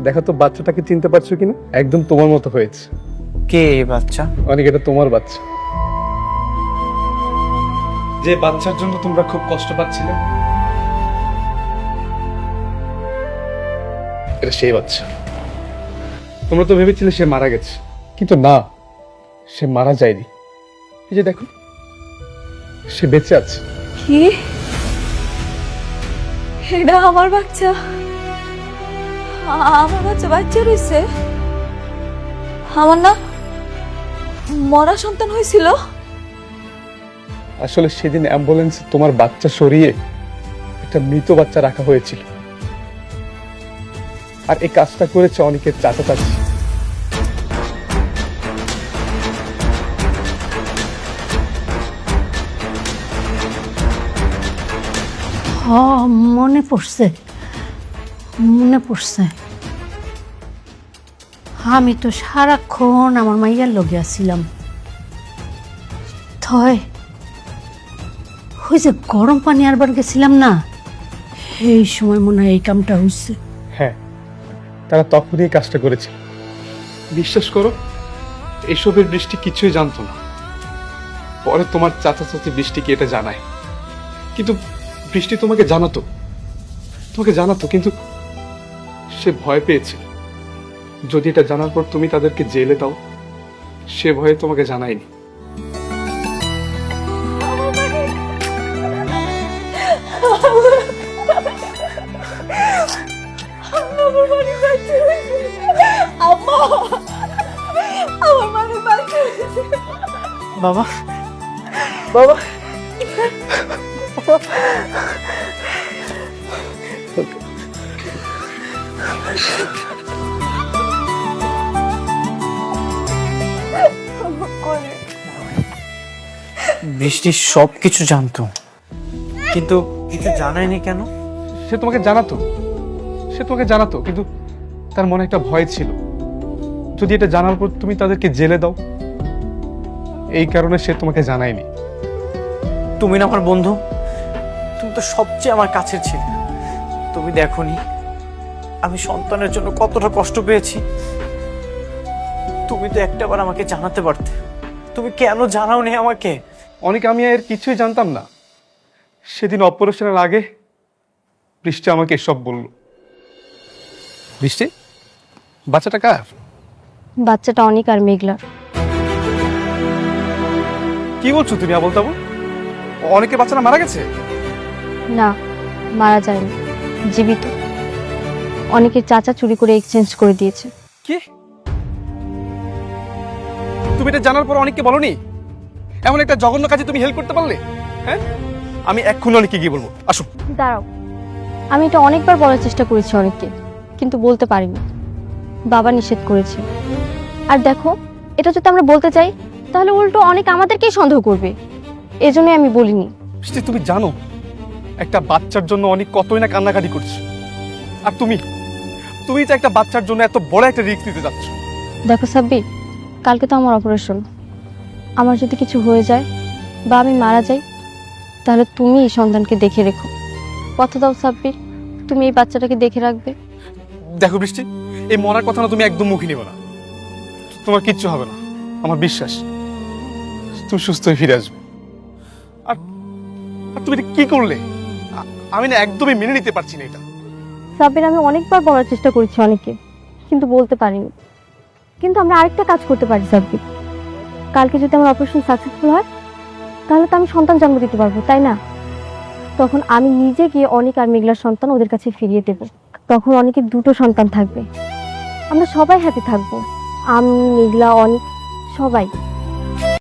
দেখো তো বাচ্চাটাকে চিনতে পারছো কিনা, একদম তোমার মতো হয়েছে। কে এই বাচ্চা? অনেক, এটা তোমার বাচ্চা। যে বাচ্চার জন্য তোমরা খুব কষ্ট পাচ্ছিলে, এটা সেই বাচ্চা। তোমরা তো ভেবেছিলে সে মারা গেছে, কিন্তু না, সে মারা যায়নি। এই যে দেখো, সে বেঁচে আছে। কি? এটা আমার বাচ্চা? আমার বাচ্চা বাচ্চা রয়েছে? আমার না মরা সন্তান হয়েছিল? আসলে সেদিন অ্যাম্বুলেন্সে তোমার বাচ্চা সরিয়ে একটা মৃত বাচ্চা রাখা হয়েছিল, আর এই কাজটা করেছে অনেকের চাচা চাচি। মনে পড়ছে, মনে পড়ছে। আমি তো সারাক্ষণ আমার মাইয়ার লগে আসছিলাম। থয় ওই যে গরম পানি আরবার গেছিলাম না, এই সময় মনে হয় এই কামটা হয়েছে। হ্যাঁ, তারা তখনই এই কাজটা করেছে। বিশ্বাস করো, এসবের বৃষ্টি কিছুই জানতো না। পরে তোমার চাচা চাচি বৃষ্টিকে এটা জানায়, কিন্তু বৃষ্টি তোমাকে জানাতো কিন্তু সে ভয় পেয়েছে। যদি এটা জানার পর তুমি তাদেরকে জেলে দাও, সে ভয়ে তোমাকে জানায়নি। বাবা, বাবা, বৃষ্টি সবকিছু জানতো, কিন্তু কিছু জানায়নি কেন? সে তোমাকে জানাতো কিন্তু তার মনে একটা ভয় ছিল, যদি এটা জানার পর তুমি তাদেরকে জেলে দাও, এই কারণে সে তোমাকে জানায়নি। তুমি না আমার বন্ধু, তুমি তো সবচেয়ে আমার কাছের ছিলে। তুমি দেখোনি আমি সন্তানের জন্য কতটা কষ্ট পেয়েছি? তুমি তো একটাবার আমাকে জানাতে পারতে, তুমি কেন জানাওনি আমাকে? অনেক, আমি এর কিছুই জানতাম না। সেদিন অপারেশনের আগে বৃষ্টি আমাকে এসব বলল। বৃষ্টি, বাচ্চাটা কার? বাচ্চাটা অনেক আর মেঘলার। কি বলছো তুমি আবল তাবল? অনেকের বাচ্চাটা মারা গেছে? না, মারা যায়নি, জীবিত। অনেকের চাচা চুরি করে এক্সচেঞ্জ করে দিয়েছে। কি? তুমি এটা জানার পর অনেককে বলনি? এমন একটা জঘন্য কাজে তুমি হেল্প করতে পারলে? হ্যাঁ, আমি এক্ষুনি অনেককে গিয়ে বলবো। আসো। দাঁড়াও, আমি এটা অনেকবার বলার চেষ্টা করেছি অনেককে, কিন্তু বলতে পারিনি। বাবা নিষেধ করেছে। আর দেখো, এটা যদি আমরা বলতে চাই তাহলে উল্টো অনেক আমাদেরকেই সন্দেহ করবে, এজন্যই আমি বলিনি। বৃষ্টি, তুমি জানো একটা বাচ্চার জন্য অনেক কতই না কান্নাকাটি করছে, আর তুমি তো একটা বাচ্চার জন্য এত বড় একটা রিস্ক নিতে যাচ্ছ। দেখো সাব্বির, কালকে তো আমার অপারেশন। আমার যদি কিছু হয়ে যায় বা আমি মারা যাই, তাহলে তুমি এই সন্তানকে দেখে রেখো। কথা দাও সাব্বির, তুমি এই বাচ্চাটাকে দেখে রাখবে। দেখো বৃষ্টি, এই মরার কথা না তুমি একদম মুখে নিবে না। তোমার কিচ্ছু হবে না, আমার বিশ্বাস। তুমি সুস্থ হয়ে ফিরে আসবে। আর আর তুমি এটা কি করলে? আমি না একদমই মেনে নিতে পারছি না এটা। সাব্বির, আমি অনেকবার বলার চেষ্টা করেছি অনেকে, কিন্তু বলতে পারিনি। কিন্তু আমরা আরেকটা কাজ করতে পারি সাব্বির। কালকে যদি আমার অপারেশন সাকসেসফুল হয়, তাহলে তো আমি সন্তান জন্ম দিতে পারবো, তাই না? তখন আমি নিজে গিয়ে অনেক আর মেঘলার সন্তান ওদের কাছে ফিরিয়ে দেব। তখন অনেকের দুটো সন্তান থাকবে, আমরা সবাই হ্যাপি থাকবো। আমি, মেঘলা, অনেক, সবাই।